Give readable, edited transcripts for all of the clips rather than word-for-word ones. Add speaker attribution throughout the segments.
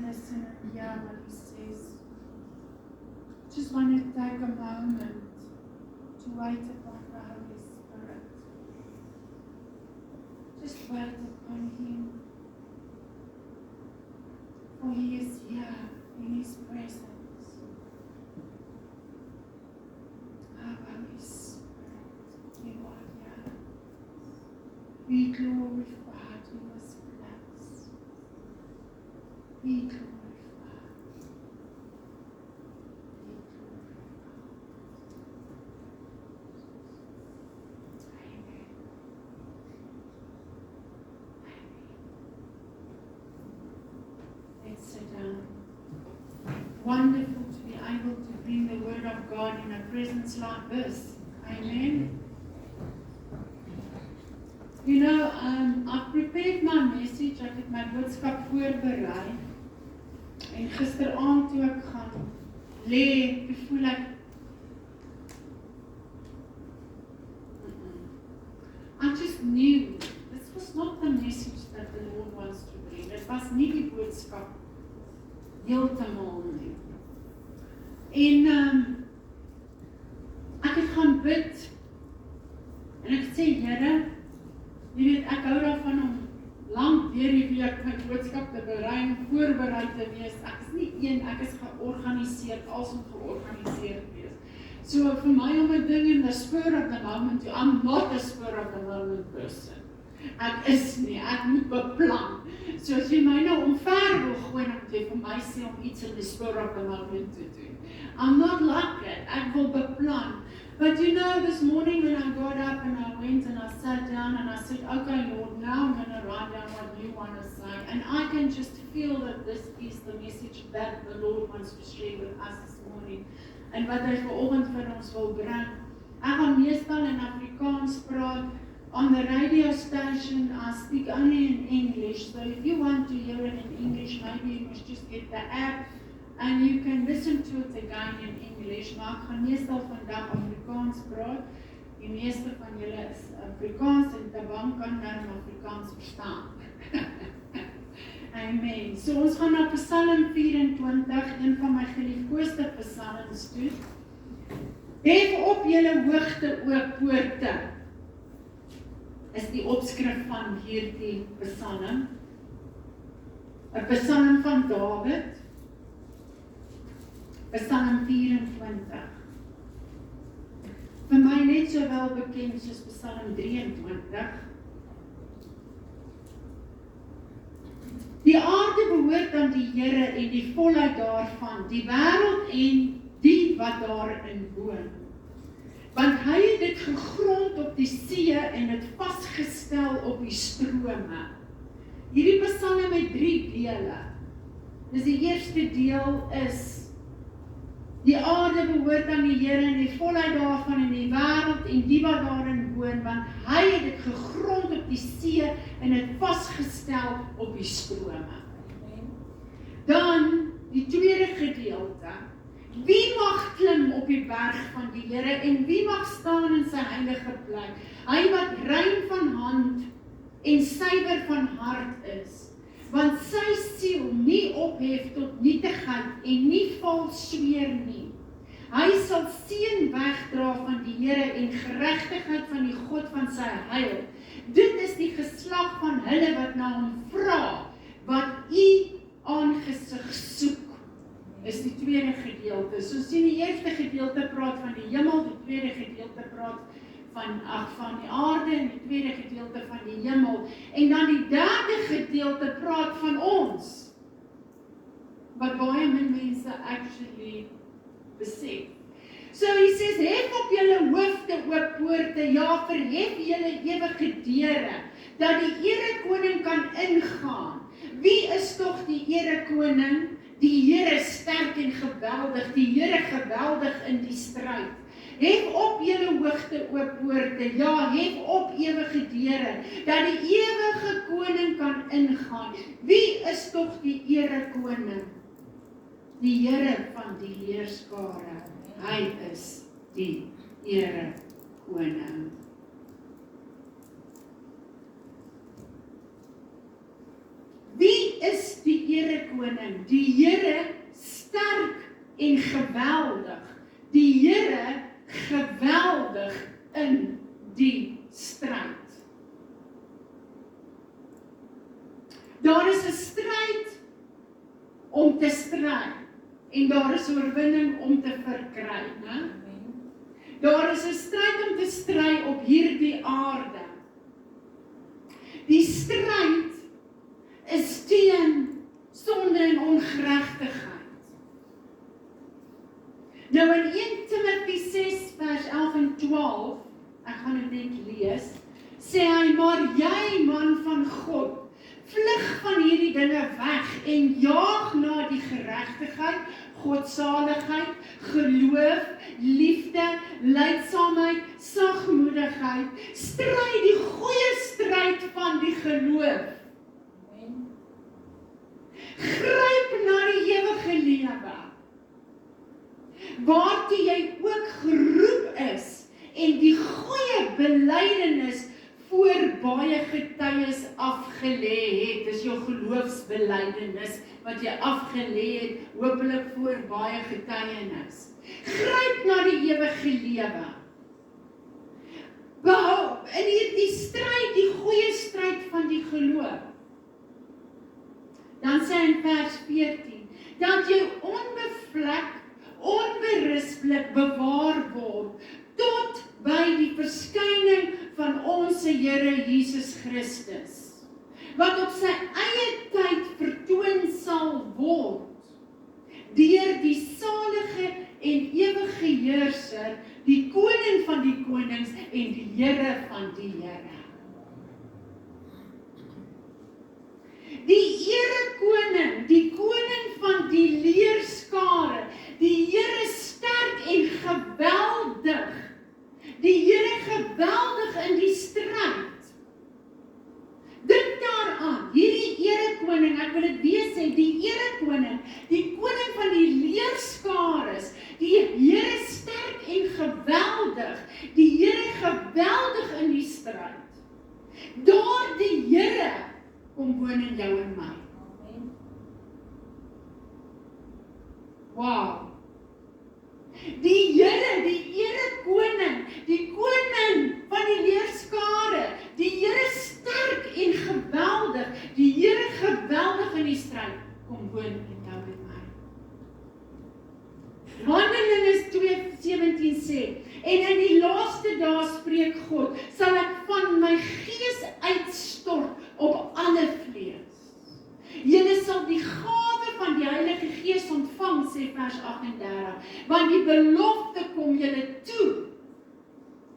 Speaker 1: listen and hear what he says. Just want to take a moment to wait upon the Holy Spirit. Just wait upon him. For he is here in his presence. Our Holy Spirit, you are here. Be glorified in this place. Be glorified. Sit down. Wonderful to be able to bring the Word of God in a presence like this. Amen. You know, I've prepared my message. Ek het my boodskap voorberei. En gisteraand toe ek gaan lê, toe voel ek I just knew this was not the message that the Lord wants to bring. Dit was nie die boodskap heeltemal nie. En ek het gaan bid en ek sê, Here, jy weet, ek hou daarvan om lank deur die week my boodskap te berei, voorberei te wees. Ek is nie een, ek is georganiseerd, als om georganiseerd wees. So vir my om 'n ding in the spur of the moment, I'm not a spur of the moment person. Ek is nie, ek moet beplan. So as jy my nou omver wil gooi, dan moet jy vir my sê om iets in die spur of the moment te doen. I'm not like that, ek wil beplan. But you know, this morning when I got up and I went and I sat down and I said, okay Lord, now I'm going to write down what you want to say. And I can just feel that this is the message that the Lord wants to share with us this morning. En wat hy vanoggend vir ons wil bring. Ek gaan meestal in Afrikaans praat. On the radio station, I speak only in English. So if you want to hear it in English, maybe you must just get the app and you can listen to it again in English. Maar ek gaan meestal vandag Afrikaans praat. Die meeste van julle is Afrikaans en Tabang kan dan Afrikaans verstaan. Amen. So ons gaan na Psalm 24, een van my geliefkoeste psalms toe. Hef op julle hoogte o poorte. Is die opskrif van hierdie psalm. 'n Psalm van Dawid. Psalm 24. Vir my net so wel bekend soos Psalm 23. Die aarde behoort aan die Here en die volheid daarvan, die wêreld en die wat daarin woon. Want hy het dit gegrond op die see en dit vasgestel op die strome. Hierdie psalm het 3 dele. Dus die eerste deel is, die aarde behoort aan die Here en die volheid daarvan en die wêreld en die wat daarin woon, want hy het dit gegrond op die see en dit vasgestel op die strome. Dan die tweede gedeelte. Wie mag klim op die berg van die Here en wie mag staan in sy heilige plek? Hy wat rein van hand en suiwer van hart is, want sy siel nie ophef tot nietigheid en nie vals sweer nie. Hy sal seën wegdra van die Here en geregtigheid van die God van sy heil. Dit is die geslag van hulle wat na hom vra, wat u aangesig soek. Is die tweede gedeelte. So sien die eerste gedeelte praat van die hemel, die tweede gedeelte praat van die aarde en die tweede gedeelte van die hemel. En dan die derde gedeelte praat van ons. Wat baie min mense actually besef. So hy sê, hef op julle hoofde o poorte, ja, verhef julle ewige deure, dat die erekoning kan ingaan. Wie is tog die erekoning? Die Here sterk en geweldig, die Here geweldig in die stryd. Hef op julle hoogte o poorte, ja, hef op ewige deure, dat die ewige koning kan ingaan. Wie is tog die erekoning? Die Here van die leerskare, hy is die erekoning. Wie is die Herekoning? Die Here sterk en geweldig. Die Here geweldig in die stryd. Daar is 'n stryd om te stry en daar is oorwinning om te verkry, né? Daar is 'n stryd om te stry op hierdie aarde. Die stryd is teen sonde en ongeregtigheid. Nou in 1 Timoteë 6 vers 11 en 12, ek gaan dit net lees, sê hy, maar jy man van God, vlug van hierdie dinge weg en jaag na die geregtigheid, godsaligheid, geloof, liefde, lydsaamheid, sagmoedigheid. Stry die goeie stryd van die geloof. Gryp na die ewige lewe, waartoe jy ook geroep is en die goeie belydenis voor baie getuies afgelê het. Dis jou geloofsbelydenis wat jy afgelê het, hopelik voor baie getuienis. Gryp na die ewige lewe. Behou in hierdie stryd, die goeie stryd van die geloof. Dan sê in vers 14, dat jy onbevlek, onberispelik bewaar word, tot by die verskyning van ons Here Jesus Christus, wat op sy eie tyd vertoon sal word, deur die salige en ewige heerser, die koning van die konings en die Here van die Here. Die Herekoning, die koning van die leerskare, die Here sterk en geweldig, die Here geweldig in die stryd. Dink daaraan, hierdie Herekoning, ek wil dit weer sê, die Herekoning, die koning van die leerskares, die Here sterk en geweldig, die Here geweldig in die stryd. Daar die Here kom woon in jou en my. Wow. Die Here koning, die koning van die leerskare, die Here sterk en geweldig, die Here geweldig in die stryd, kom woon in jou en my. Handelinge 2:17 sê, en in die laaste dae spreek God, sal ek van my gees uitstort op alle vlees. Julle sal die gawe van die Heilige Gees ontvang, sê vers 38, want die belofte kom julle toe,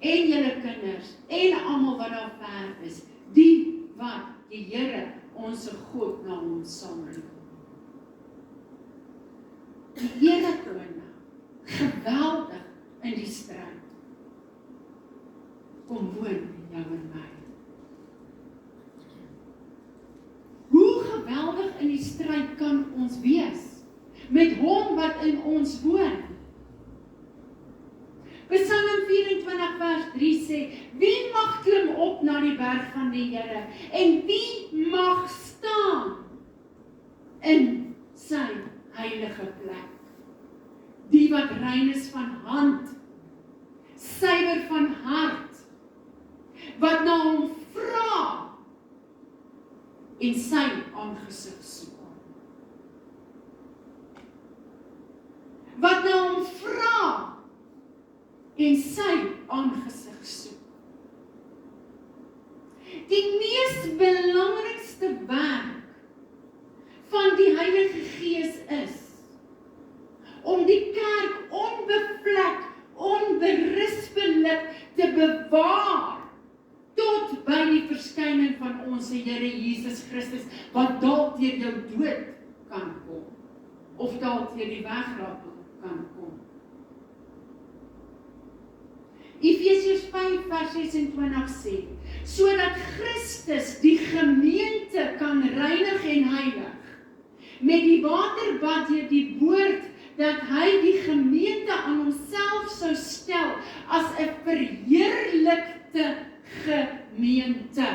Speaker 1: en julle kinders, en almal wat daar ver is, die wat die Here, ons God, na hom sal roep. Die Herekoning, geweldig in die stryd, kom woon in jou en my. Hoe geweldig in die stryd kan ons wees, met hom wat in ons woon? Psalm 24 vers 3 sê, wie mag klim op na die berg van die Here, en wie mag staan in sy heilige plek? Die wat rein is van hand, suiwer van hart, wat na hom vra, en sy aangesig soek. Wat na hom vra, en sy aangesig soek. Die mees belangrikste werk van die Heilige Gees is om die kerk onbevlek, onberispelik te bewaar tot by die verskyning van ons Here Jesus Christus, wat dalk deur jou dood kan kom, of dalk deur die wegraping kan kom. Efesiërs 5 vers 26 sê, sodat Christus die gemeente kan reinig en heilig, met die waterbad deur die woord, dat hy die gemeente aan homself sou stel, as 'n verheerlikte gemeente.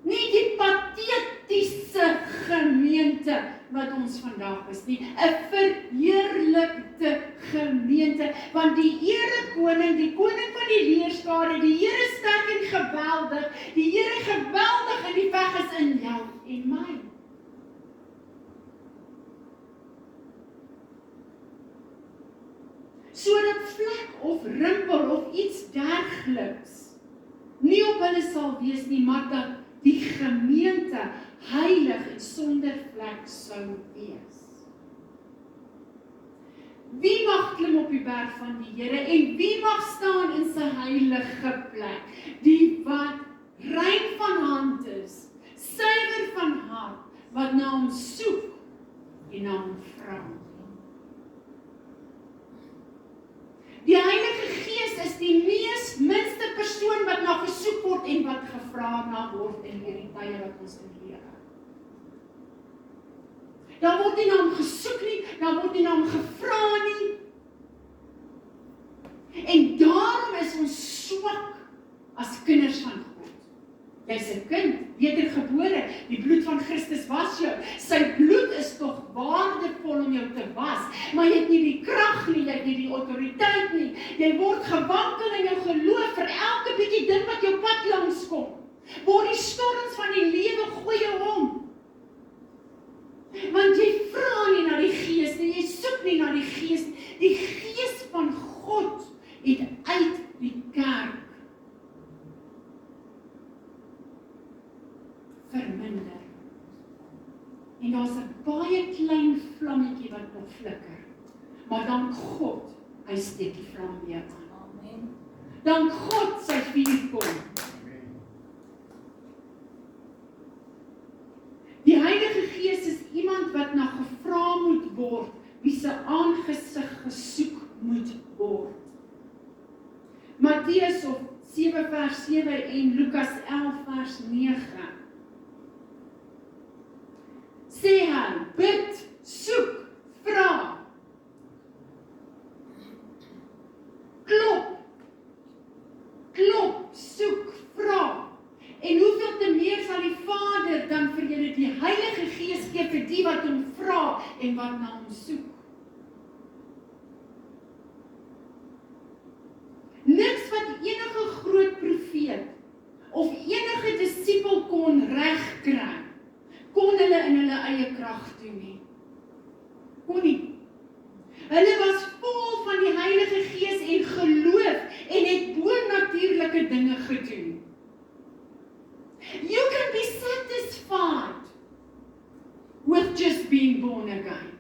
Speaker 1: Nie die pateet gigantiese gemeente wat ons vandag is nie. 'n verheerlikte gemeente, want die erekoning, die koning van die leerskare, die Here sterk en geweldig, die Here geweldig in die veg is in jou en my. Sodat vlek of rimpel of iets dergeliks nie op hulle sal wees nie, maar dat die gemeente heilig en sonder vlek sou wees. Wie mag klim op die berg van die Here en wie mag staan in sy heilige plek? Die wat rein van hand is, suiwer van hart, wat na hom soek en na hom vra. Die Heilige Gees is die mees minste persoon wat na gesoek word en wat gevra na word in hierdie tye wat ons in lewe. Daar word nie na hom gesoek nie, daar word nie na hom gevra nie. En daarom is ons swak as kinders van God. Jy's 'n kind, wedergebore, die bloed van Christus was jou. Sy bloed is tog waardevol om jou te was, maar jy het nie die krag nie, jy het nie die autoriteit nie. Jy word gewankel in jou geloof vir elke bietjie ding wat jou pad langs kom. Waar die storms van die lewe gooi jou om. Want jy vra nie na die Gees nie, jy soek nie na die Gees nie. Die Gees van God het uit die kerk verminder. En daar's 'n baie klein vlammetjie wat nog flikker. Maar dank God, hy steek die vlam weer aan. Amen. Dank God sy vuur kom. Die Heilige Gees is iemand wat na gevra moet word, wie se aangesig gesoek moet word. Matteus of 7 vers 7 en Lukas 11 vers 9. Sê hy, bid, soek, vra. Klop, soek, vra. En hoeveel te meer sal die Vader dan vir julle die Heilige Gees gee vir die wat hom vra en wat na hom soek. Niks wat enige groot profeet of enige disipel kon regkry, kon hulle in hulle eie krag doen nie. Kon nie. Hulle was vol van die Heilige Gees en geloof en het bonatuurlike dinge gedoen. You can be satisfied with just being born again,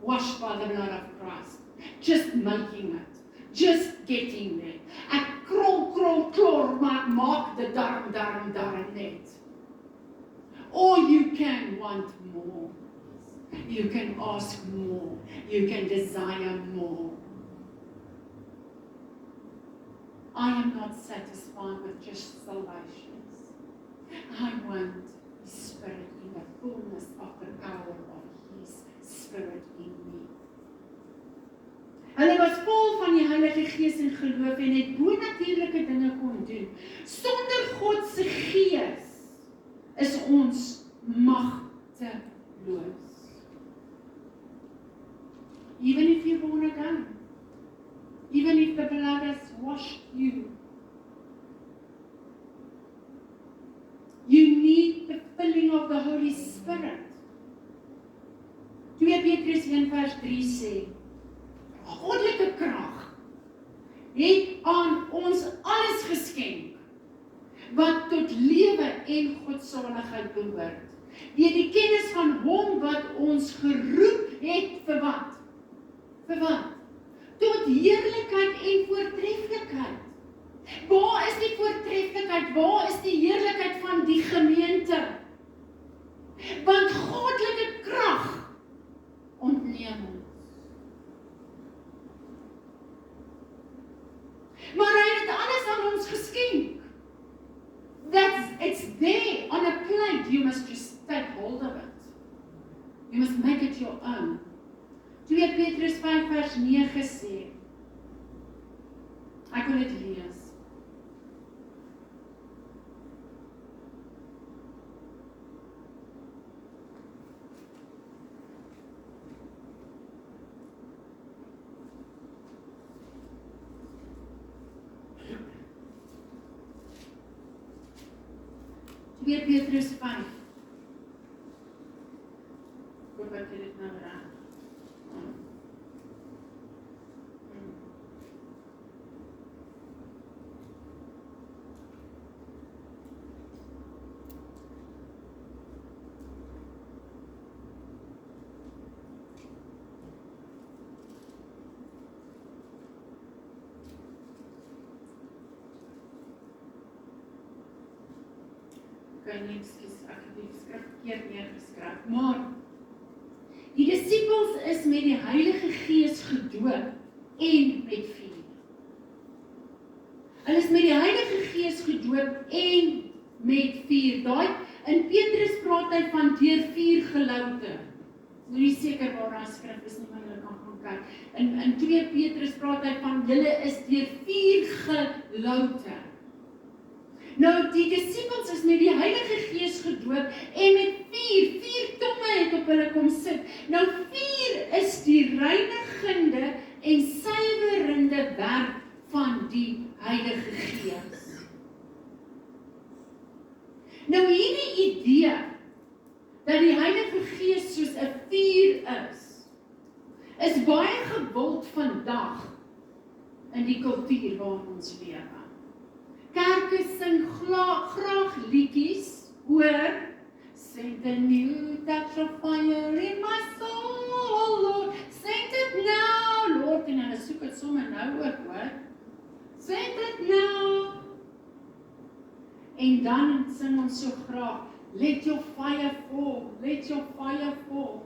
Speaker 1: washed by the blood of Christ, just making it, just getting there. Ek krol, maak die darm net. Or you can want more. You can ask more. You can desire more. I am not satisfied with just salvation. I want His Spirit in the fullness of the power of His Spirit in me. Hulle was vol van die Heilige Gees en geloof en het bonatuurlike dinge kon doen. Sonder God se Gees is ons magteloos. Even if you're born again, even if the blood has washed you, you need the filling of the Holy Spirit. 2 Petrus 1 vers 3 sê, Goddelike krag het aan ons alles geskenk, wat tot lewe en godsaligheid behoort. Deur die kennis van hom wat ons geroep het vir wat? Vir wat? Tot heerlikheid en voortreffelikheid. Waar is die voortreffelikheid? Waar is die heerlikheid van die gemeente? Want goddelike krag ontneem ons. Maar hy het alles aan ons geskenk. It's there on a plate. You must just take hold of it. You must make it your own. 2 Petrus 5 vers 9 sê, ek wil dit lees. 2 Petrus 5. Hoop wat jy dit nou reg. Nee, ek het die skrif verkeerd neergeskryf, maar die disippels is met die Heilige Gees gedoop en met vuur. Hulle is met die Heilige Gees gedoop en met vuur. Daai in Petrus praat hy van deur 4 geloute. Nou nie seker waar daai skrif is nie, maar hulle kan gaan kyk. In 2 Petrus praat hy van julle is deur 4 geloute. Nou, die disippels is met die Heilige Gees gedoop en met 4 tonge het op hulle kom sit. Nou 4 is die reinigende en suiwerende werk van die Heilige Gees. Nou hierdie idee dat die Heilige Gees soos 'n vuur is baie gewild vandag in die kultuur waarin ons lewe. Kerke sing graag liedjies oor Send a new touch of fire in my soul, Lord. Send it now, Lord. En hulle soek het sommer nou ook, hoor. Send it now. En dan sing ons so graag, let your fire fall, let your fire fall.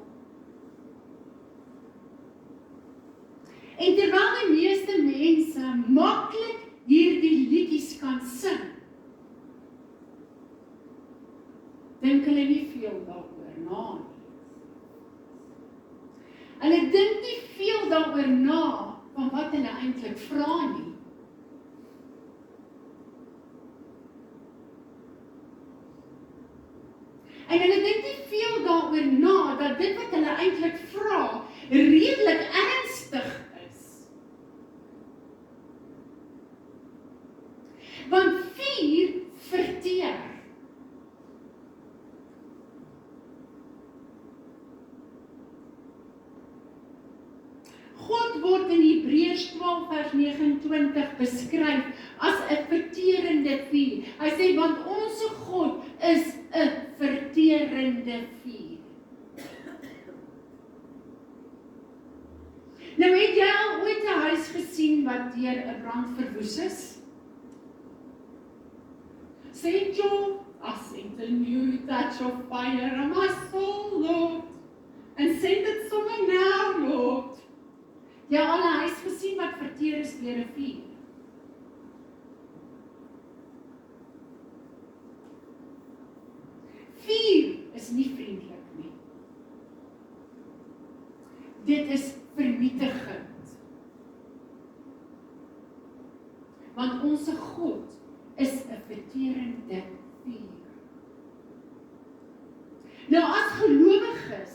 Speaker 1: En terwyl die meeste mense maklik hierdie liedjies kan sing, dink hulle nie veel daaroor na nie. Hulle dink nie veel daaroor na van wat hulle eintlik vra nie. En hulle dink nie veel daaroor na dat dit wat hulle eintlik vra redelik ernstig is. Want vuur verteer. God word in Hebreërs 12 vers 29 beskryf as 'n verterende vuur. Hy sê, want ons God is 'n verterende vuur. Nou het jy al ooit 'n huis gesien wat deur 'n brand verwoes is? Send a new touch of fire on my soul, Lord. And send it somewhere now, Lord. Jy al 'n huis gesien wat verteer is deur 'n vuur? Vuur is nie vriendelik nie. Dit is vernietigend. Want ons God is 'n verterende vuur. Nou as gelowiges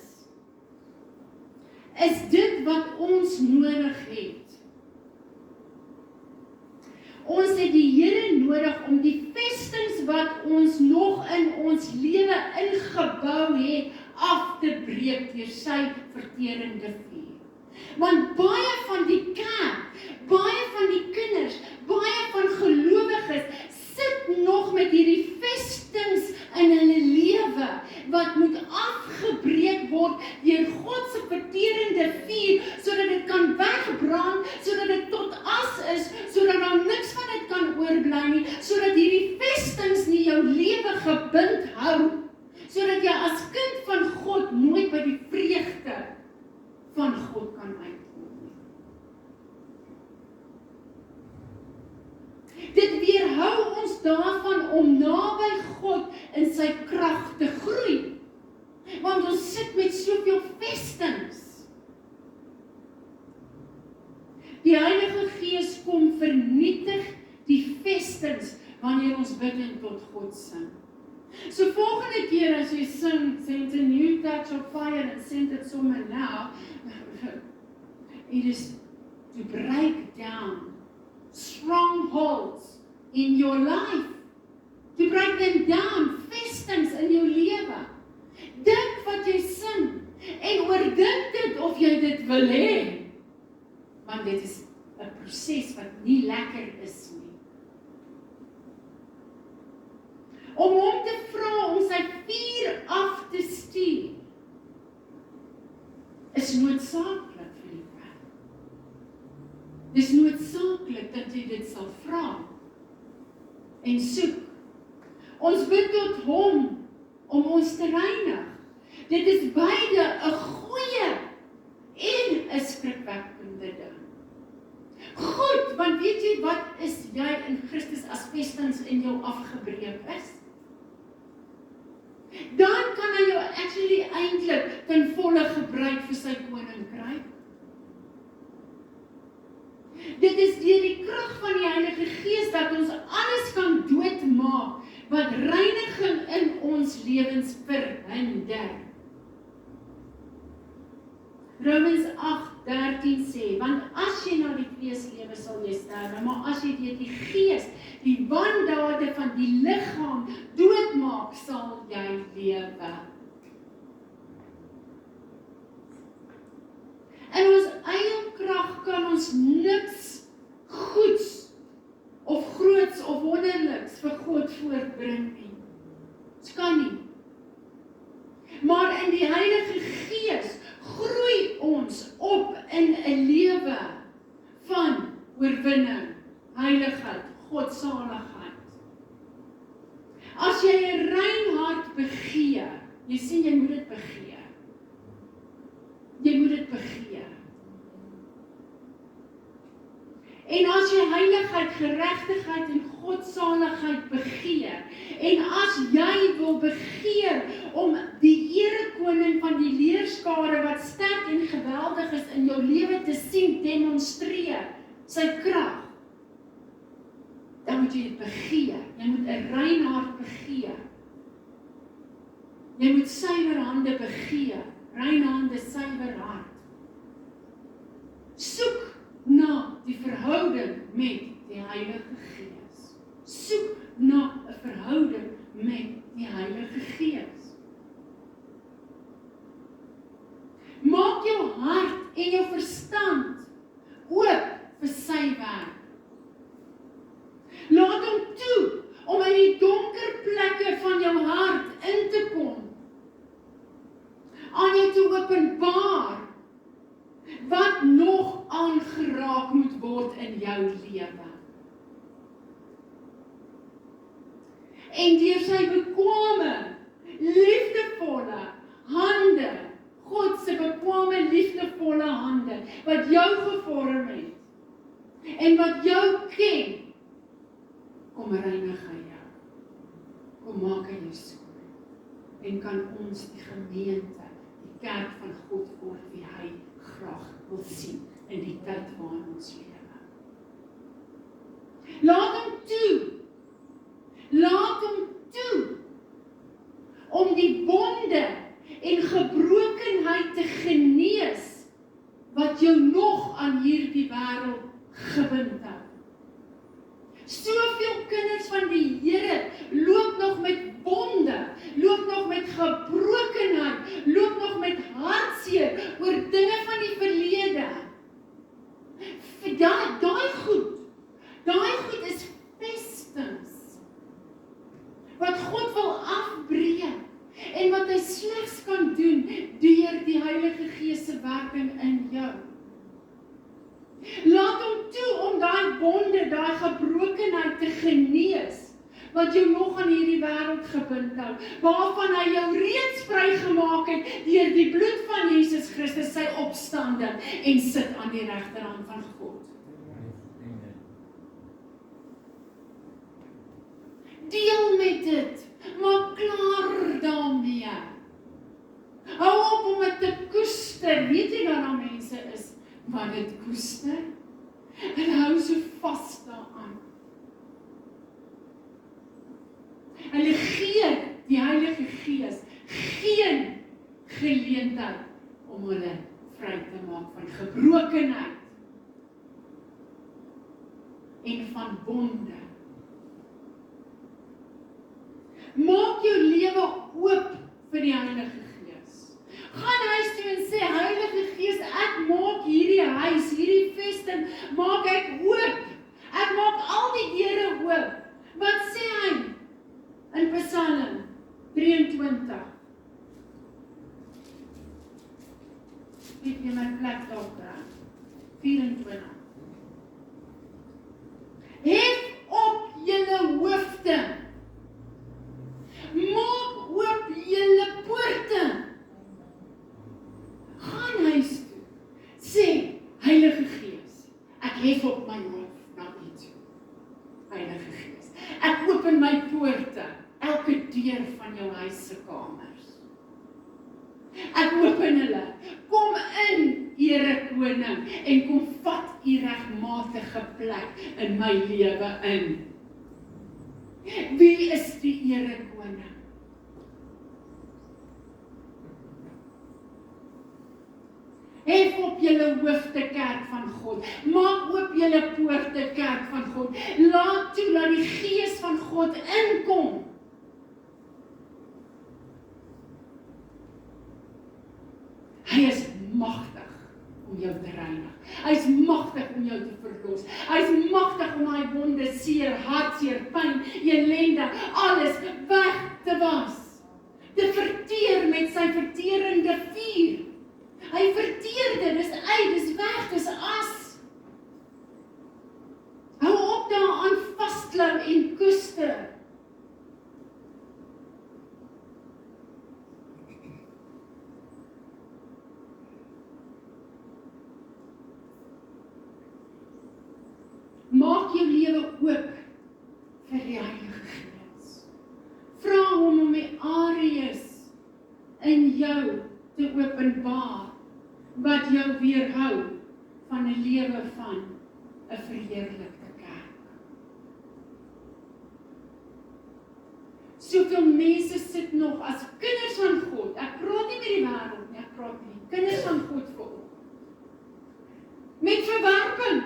Speaker 1: is dit wat ons nodig het. Ons het die Here nodig om die vestings wat ons nog in ons lewe ingebou het, af te breek deur sy verterende vuur. Want baie van die kerk, baie van die kinders, baie van gelowiges sit nog met hierdie vestings in hulle lewe wat moet afgebreek word deur God se verterende vuur sodat dit kan wegbrand, sodat dit tot as is, sodat daar niks van dit kan oorbly nie, sodat hierdie vestings nie jou lewe gebind hou, sodat jy as kind van God nooit by die vreugde van God kan uitkom nie. Dit weerhou ons daarvan om naby God in sy krag te groei. Want ons sit met soveel vestings. Die Heilige Gees kom vernietig die vestings wanneer ons bid en tot God sing. So volgende keer as jy sing, send a new touch of fire and send it somewhere now, it is to break down strongholds in your life, to break them down, vestings in jou lewe. Dink wat jy sing, en oordink dit of jy dit wil hê. Want dit is 'n proses wat nie lekker is nie. Om hom te vra om sy vuur af te stuur, is noodsaaklik vir die wêreld. Dis noodsaaklik dat jy dit sal vra en soek. Ons bid tot hom om ons te reinig. Dit is beide 'n goeie en 'n skrikwekkende ding. Goed, want weet jy wat is jy in Christus as vestings in jou afgebreek is? Dan kan hy jou actually eintlik ten volle gebruik vir sy koninkryk. Dit is deur die krag van die Heilige Gees dat ons alles kan doodmaak wat reiniging in ons lewens verhinder. Romans 8:13 sê, want as jy na die vlees lewe sal jy sterwe, maar as jy deur die Gees die wandade van die liggaam doodmaak, sal jy lewe. In ons eie krag kan ons niks goeds of groots of wonderliks vir God voortbring nie. Dit kan nie. Maar in die Heilige Gees groei ons op in 'n lewe van oorwinning, heiligheid, godsaligheid. As jy 'n rein hart begeer, jy sien jy moet dit begeer. Jy moet dit begeer. En as jy heiligheid, geregtigheid en godsaligheid begeer, en as jy wil begeer om die erekoning van die leerskare wat sterk en geweldig is in jou lewe te sien demonstreer, sy krag, dan moet jy dit begeer. Jy moet 'n rein hart begeer. Jy moet suiwer hande begeer. Rein hande, suiwer hart. Soek na die verhouding met die Heilige Gees. Soek na 'n verhouding met die Heilige Gees. Maak jou hart en jou verstand oop vir sy werk. Laat hom toe om in die donker plekke van jou hart in te kom. Aan jou te openbaar wat nog aangeraak moet word in jou lewe. En deur sy bekwame, liefdevolle hande, God se bekwame, liefdevolle hande, wat jou gevorm het, en wat jou ken, kom reinig hy jou. Kom maak hy jou skoon. En kan ons die gemeente, die kerk van God word wie hy graag wil sien in die tyd waarin ons lewe. Laat hom toe. Laat hom toe om die bonde en gebrokenheid te genees wat jou nog aan hierdie wêreld gebind het. Soveel kinders van die Here loop nog met bonde, loop nog met gebrokenheid, loop nog met hartseer oor dinge van die verlede. Daai goed is vestings wat God wil afbreek en wat hy slegs kan doen deur die Heilige Gees se werking in jou. Laat hom toe om daai bonde, daai gebrokenheid te genees, wat jou nog aan hierdie wêreld gebind hou, waarvan hy jou reeds vrygemaak het deur die bloed van Jesus Christus, sy opstanding, en sit aan die regterhand van God. Deel met dit, maak klaar daarmee. Hou op om dit te koester. Weet jy dat daar mense is wat dit koester? En hou so vas daaraan. Hulle gee die Heilige Gees geen geleentheid om hulle vry te maak van gebrokenheid en van bonde. Maak jou lewe oop vir die Heilige Gees. Gaan huis toe en sê, Heilige Gees, ek maak hierdie huis, hierdie vesting, maak ek oop. Ek maak al die deure oop. Wat sê hy in Psalm 23? Weet jy my plek daar kry? 24. Hef op julle hoofde. Maak oop julle poorte. Gaan huis toe. Sê, Heilige Gees, ek hef op my hoof na U toe. Heilige Gees, ek open my poorte, elke deur van jou huis se kamers. Ek open hulle, kom in, Here Koning, en kom vat U regmatige plek in my lewe in. Wie is die Here Koning? Hef op julle hoofde, kerk van God. Maak oop julle poorte, kerk van God. Laat toe dat die Gees van God inkom. Hy is magtig om jou te reinig. Hy is magtig om jou te verlos. Hy is magtig om daai wonde, seer, hartseer, pyn, ellende, alles weg te was. Te verteer met sy verterende vuur. Hy verteer dit, dis uit, dis weg, dis as. Hou op daaraan vasklou en koester. Maak jou lewe oop vir die Heilige Gees. Vra hom om die areas in jou te openbaar wat jou weerhou van 'n lewe van 'n verheerlikte kerk. Soveel mense sit nog as kinders van God. Ek praat nie met die wêreld nie, ek praat met die kinders van God vir. Met verwerping.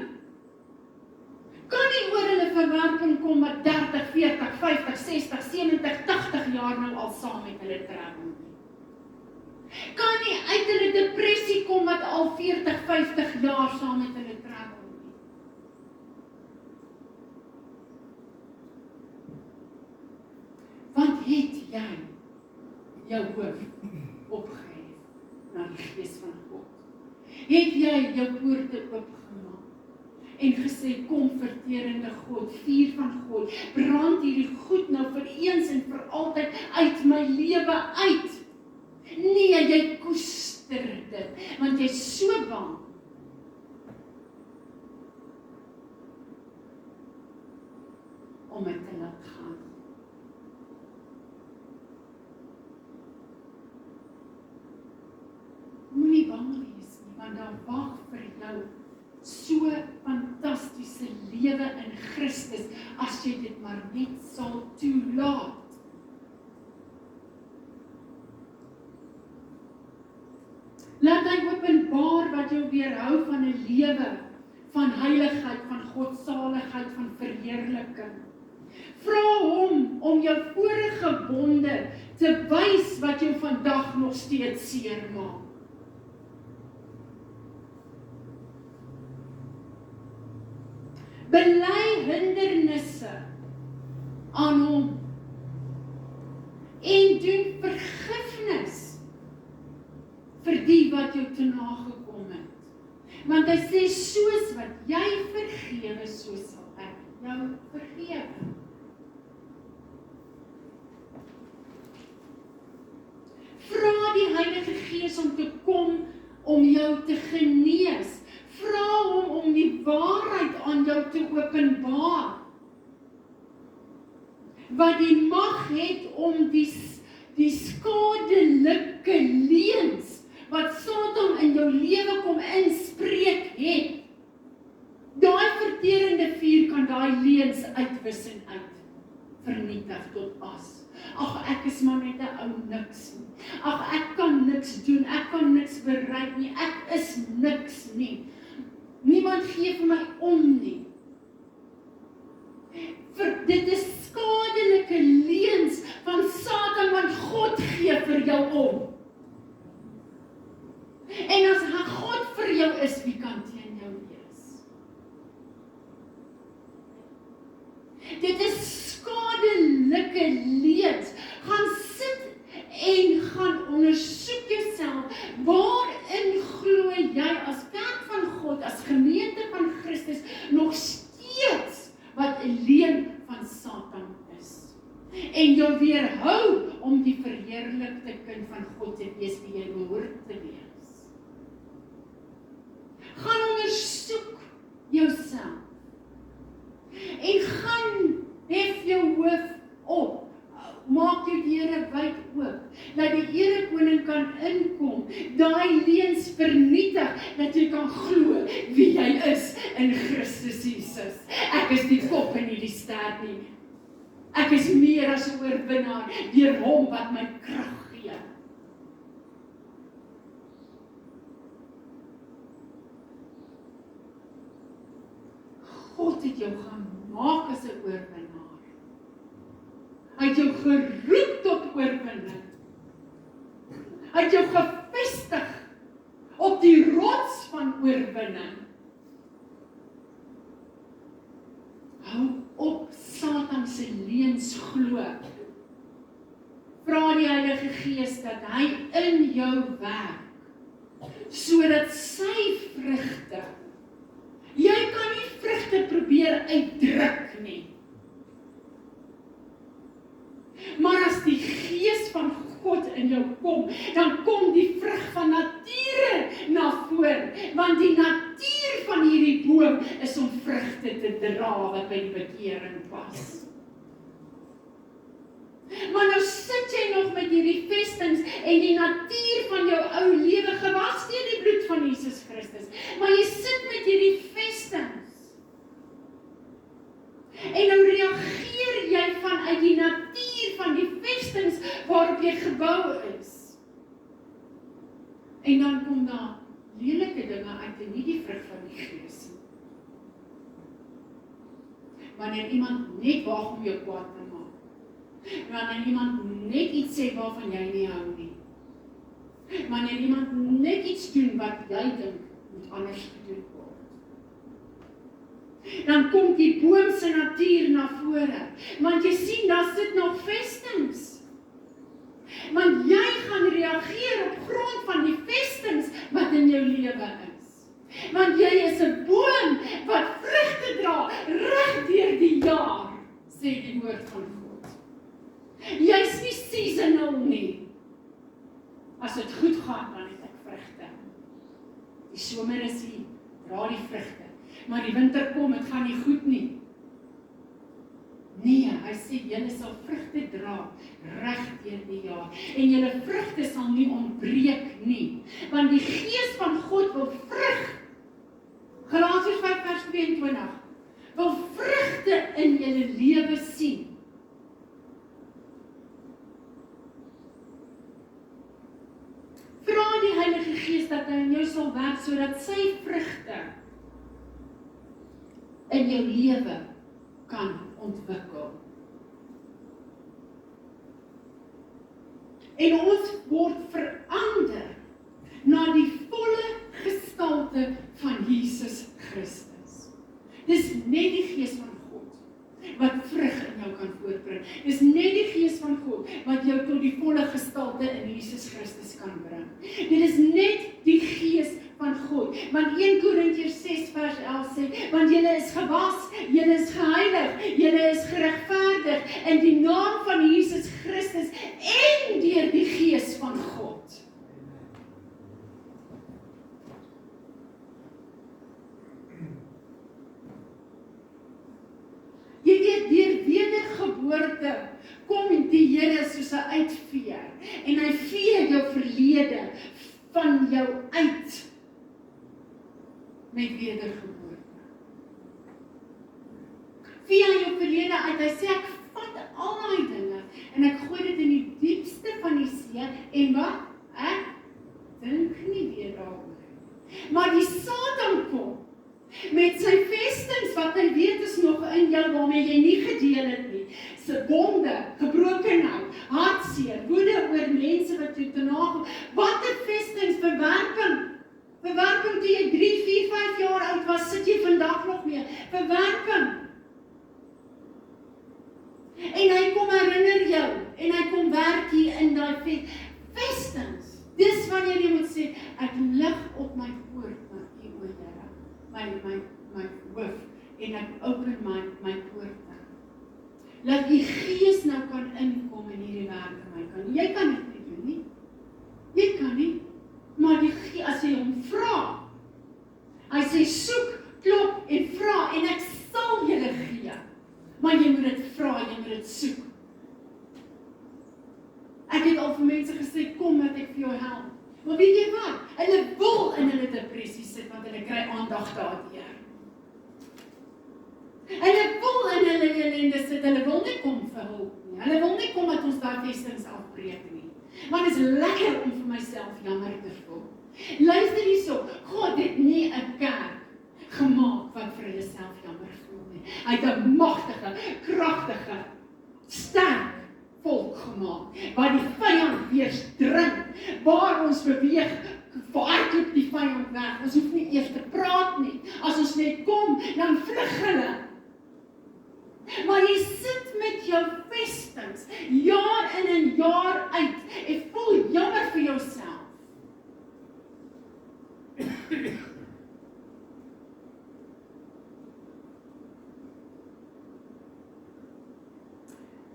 Speaker 1: Kan nie oor hulle verwerping kom wat 30, 40, 50, 60, 70, 80 jaar nou al saam met hulle travel nie. Kan nie uit hulle depressie kom wat al 40, 50 jaar saam met hulle travel nie. Want het jy jou hoof opgehef na die Gees van God? Het jy jou poorte oopgemaak? En gesê, kom verterende God, vuur van God, brand hierdie goed nou vir eens en vir altyd uit my lewe uit. Nee, jy koester dit, want jy is so bang om dit te laat gaan. Moenie bang wees nie, want daar wag vir jou so fantastiese lewe in Christus, as jy dit maar net sal toelaat. Laat hy openbaar wat jou weerhou van 'n lewe van heiligheid, van godsaligheid, van verheerliking. Vra hom om jou vorige bonde te wys wat jou vandag nog steeds seermaak. Bely hindernisse aan hom en doen vergifnis vir die wat jou te nagekom het. Want hy sê, soos wat jy vergewe, so sal ek jou vergewe. Vra die Heilige Gees om te kom om jou te genees. Vra hom om die waarheid aan jou te openbaar. Wat die mag het om die skadelike leuns wat Satan in jou lewe kom inspreek het. Daai verterende vuur kan daai leuns uitwis en uit vernietig tot as. Ag, ek is maar net 'n ou niks nie. Ag, ek kan niks doen, ek kan niks bereik nie, ek is niks nie. Niemand gee vir my om nie. Dit is skadelik skadelike leuns van Satan, want God gee vir jou om. En as God vir jou is, wie kan teen jou wees? Dit is skadelike leuns. Gaan sit en gaan ondersoek jouself. Waarin glo jy as kerk van God, as gemeente van Christus, nog steeds wat 'n leuen van Satan is? En jou weerhou om die verheerlikte kind van God te wees wie jy behoort te wees. Gaan ondersoek jouself. En gaan hef jou hoof op. Maak jou deure wyd oop, dat die Erekoning kan inkom, daai leuns vernietig, dat jy kan glo wie jy is in Christus Jesus. Ek is die kop en nie die stert nie. Ek is meer as 'n oorwinnaar deur hom wat my krag gee. God het jou gemaak as 'n oorwinnaar. Hy het jou geroep tot oorwinning. Hy het jou gevestig op die rots van oorwinning. Hou op Satan se leuns glo. Vra die Heilige Gees dat hy in jou werk, sodat sy vrugte, jy kan nie vrugte probeer uitdruk nie. Maar as die Gees van God in jou kom, dan kom die vrug van nature na vore, want die natuur van hierdie boom is om vrugte te dra wat by die bekering pas. Maar nou sit jy nog met hierdie vestings en die natuur van jou ou lewe gewas deur die bloed van Jesus Christus, maar jy sit met hierdie vestings. En nou reageer jy vanuit die natuur van die vestings waarop jy gebou is. En dan kom daar lelike dinge uit en nie die vrug van die Gees nie. Wanneer iemand net waag om jou kwaad te maak. Wanneer iemand net iets sê waarvan jy nie hou nie. Wanneer iemand net iets doen wat jy dink moet anders gedoen word. Dan kom die boom se natuur na vore. Want jy sien, daar sit nog vestings. Want jy gaan reageer op grond van die vestings wat in jou lewe is. Want jy is 'n boom wat vrugte dra reg deur die jaar, sê die woord van God. Jy's nie seasonal nie. As dit goed gaan, dan het ek vrugte. Die somer is hier, dra die vrugte. Maar die winter kom, het gaan nie goed nie. Nee, hy sê, julle sal vrugte dra, reg deur die jaar. En julle vrugte sal nie ontbreek nie. Want die Gees van God wil vrug. Galasiërs 5:22, wil vrugte in julle lewe sien. Vra die Heilige Gees dat hy in jou sal werk, sodat sy vrugte in jou lewe kan ontwikkel. En ons word verander na die volle gestalte van Jesus Christus. Dis net die Gees van God wat vrug in jou kan voortbring. Dis net die Gees van God wat jou tot die volle gestalte in Jesus Christus kan bring. Dit is net die Gees van God. Want 1 Korintiërs 6:11 sê, want julle is gewas, julle is geheilig, julle is geregverdig in die naam van Jesus Christus en deur die Gees van God. Jy weet, deur wedergeboorte kom die Here soos 'n uitveer en hy vee jou verlede van jou uit met wedergeboorte. Vee jou verlede uit, hy sê ek vat al die dinge en ek gooi dit in die diepste van die see en wat? Ek dink nie weer daaroor. Maar die Satan kom met sy vestings wat hy weet is nog in jou, waarmee jy nie gedeel het nie, sy wonde, gebrokenheid, hartseer, woede oor mense wat jy te nagekom, wat 'n vestings, verwerping toe jy 3, 4, 5 jaar oud was, sit jy vandag nog mee, verwerping. En hy kom herinner jou, en hy kom werk hier in die vestings. Dis wanneer jy moet sê, ek lig op my poort na U, o Here, my hoof, en ek open my poorte. Laat die Gees nou kan inkom in hierdie werk in my kan. Jy kan dit nie doen nie. Jy kan nie. Maar die Gees, as jy hom vra, hy sê soek, klop en vra en ek sal julle gee. Maar jy moet dit vra, jy moet dit soek. Ek het al vir mense gesê, kom dat ek vir jou help. Maar weet jy wat? Hulle wil in hulle depressie sit, want hulle kry aandag daardeur. Hulle wil in hulle ellende sit, hulle wil nie kom vir hulp nie. Hulle wil nie kom dat ons daai vestings afbreek nie. Maar dit is lekker om vir myself jammer te voel. Luister hierso, God het nie 'n kerk gemaak wat vir hulle self jammer voel nie. Hy het 'n magtige, kragtige, sterk volk gemaak, waar die vyand weerdring, waar ons beweeg, hardloop die vyand weg, ons hoef nie eers te praat nie, as ons net kom, dan vlug hulle. Maar jy sit met jou vestings, jaar in en jaar uit, en voel jammer vir jouself.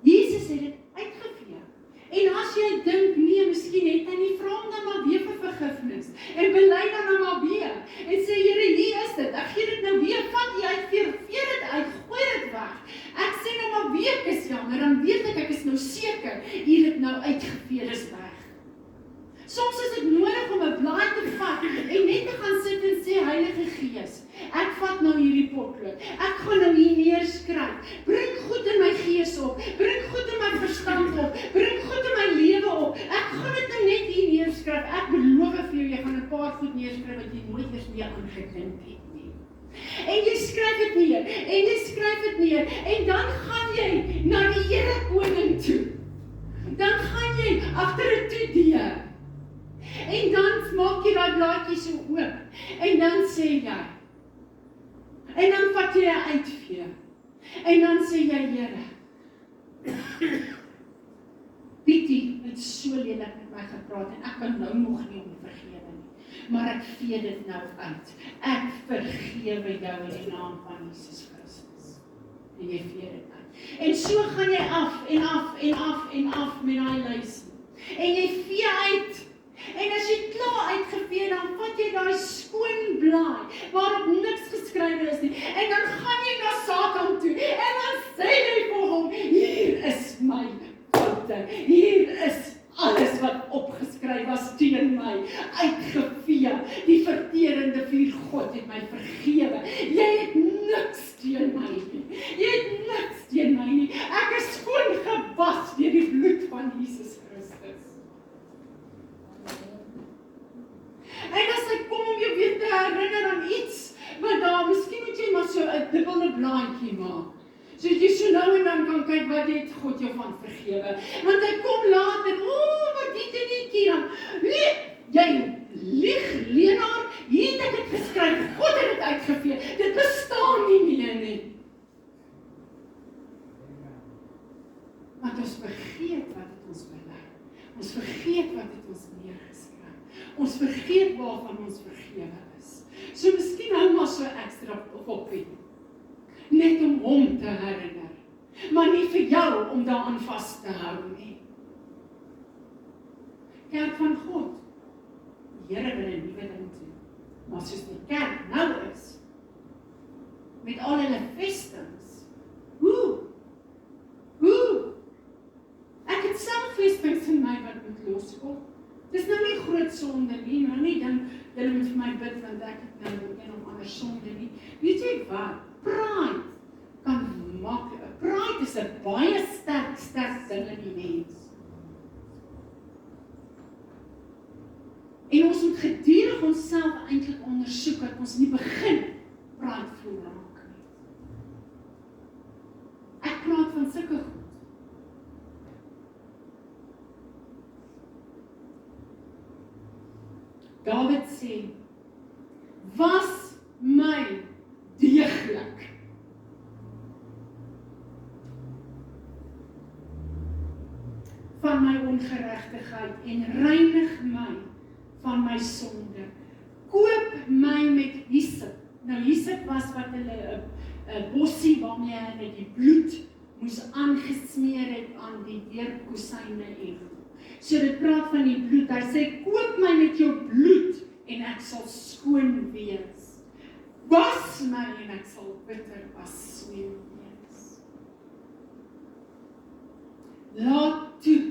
Speaker 1: Jesus het dit uitgevee. En as jy dink, nee, miskien het hy nie, vra hom dan maar weer vir vergifnis. En bely dan nou maar weer. En sê, Here, hier is dit. Ek gee dit nou weer, vat jy uit, veer dit uit, gooi dit weg. Ek sê nou maar weer, ek is jammer, dan weet ek is nou seker, hier het nou uitgevee, is weg. Soms is dit nodig om 'n blaai te vat, en net te gaan sit en sê, Heilige Gees, ek vat nou hierdie potlood, ek gaan nou hier neerskryf, bring goed in my gees op, bring goed in my verstand op, bring goed in my lewe op, ek gaan dit nou net hier neerskryf, ek beloof vir jou, jy gaan 'n paar goed neerskryf, wat jy nooit eers meer aangedink het nie. En jy skryf dit neer, en jy skryf dit neer, en dan gaan jy na die Here Koning toe, dan gaan jy agter 'n toedeur, en dan maak jy daai blaadjie so oop, en dan sê jy, en dan vat jy 'n uitvee, en dan sê jy, Here, Pietie het so lelik met my gepraat, en ek kan nou nog nie om vergewe nie, maar ek vee dit nou uit, ek vergewe jou in die naam van Jesus Christus, en jy vee dit uit, en so gaan jy af, en af, en af, en af met daai lys, en jy vee uit, en as jy klaar uitgevee, dan vat jy daai skoon blaai, waarop niks geskrywe is nie, en dan gaan jy na Satan toe, en dan sê jy vir hom, hier is my foute, hier is alles wat opgeskryf was teen my, uitgevee, die verterende vuur God het my vergewe, jy het niks teen my nie, jy het niks teen my nie, ek is skoon gewas deur die bloed van Jesus Christus. En as hy kom om jou weer te herinner aan iets, maar daar, miskien moet jy maar so 'n dubbele blaadjie maak. So jy so nou en dan kan kyk wat het God jou van vergewe. Want hy kom later, wat dit en die dan, nee, jy lieg, leenaar, hier het ek het geskryf, God het dit uitgevee, dit bestaan nie meer nie. Want ons vergeet wat het ons bely, ons vergeet wat het ons neergeskryf, ons vergeet waarvan ons vergewe is. So miskien hou maar so ekstra koppie, net om hom te herinner, maar nie vir jou om daaraan vas te hou nie. Kerk van God, die Here wil 'n nuwe ding doen, maar soos die kerk nou is, met al hulle vestings, ek het self vestings in my wat moet loskom. Dis nou nie groot sonde nie, nou nie dan, julle moet vir my bid, want ek het nou een of ander sonde nie. Weet jy wat? Pride kan maak, pride is 'n baie sterk ding in die mens. En ons moet gedurig onsself eintlik ondersoek, dat ons nie begin pride was my deeglik. Van my ongeregtigheid en reinig my van my sonde. Koop my met hyssop. Nou hyssop was wat hulle 'n bossie waarmee hulle die bloed moes aangesmeer het aan die deurkosyne en. So dit praat van die bloed. Hy sê koop my met jou bloed en ek sal skoon wees. Was my en ek sal bitter as sweet wees. Laat toe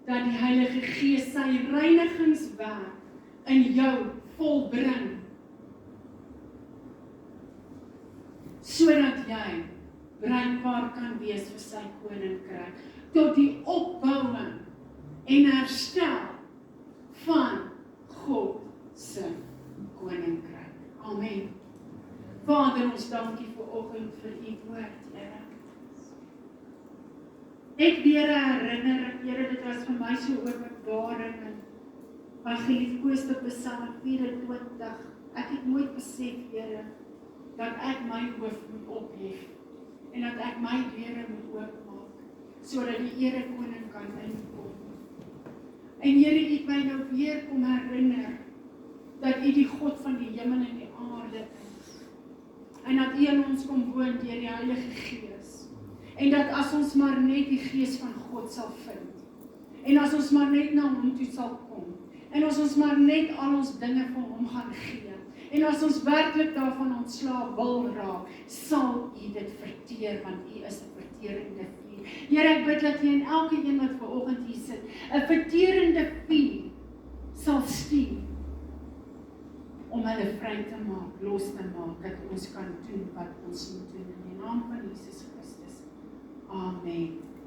Speaker 1: dat die Heilige Gees sy reinigingswerk in jou volbring, sodat jy bruikbaar kan wees vir sy koninkryk, tot die opbouing en herstel van God se koninkryk. Amen. Vader, ons dankie vir oggend vir u woord, Here. Net weer 'n herinnering, Here, dit was vir my so openbaring in my geliefkoeste Psalm 24. Ek het nooit besef, Here, dat ek my hoof moet ophef en dat ek my deure moet oopmaak, sodat die Here koning kan inkom. En Here, u het my nou weer kom herinner dat u die God van die hemel en die aarde is. En dat u in ons kom woon deur die Heilige Gees. En dat as ons maar net die Gees van God sal vind. En as ons maar net na hom toe sal kom. En as ons maar net al ons dinge vir hom gaan gee. En as ons werklik daarvan ontslae wil raak, sal u dit verteer, want u is 'n verterende vuur. Here, ek bid dat u in elke een wat vanoggend hier sit, 'n verterende vuur sal stuur om hulle vry te maak, los te maak, dat ons kan doen wat ons moet doen in die naam van Jesus Christus. Amen.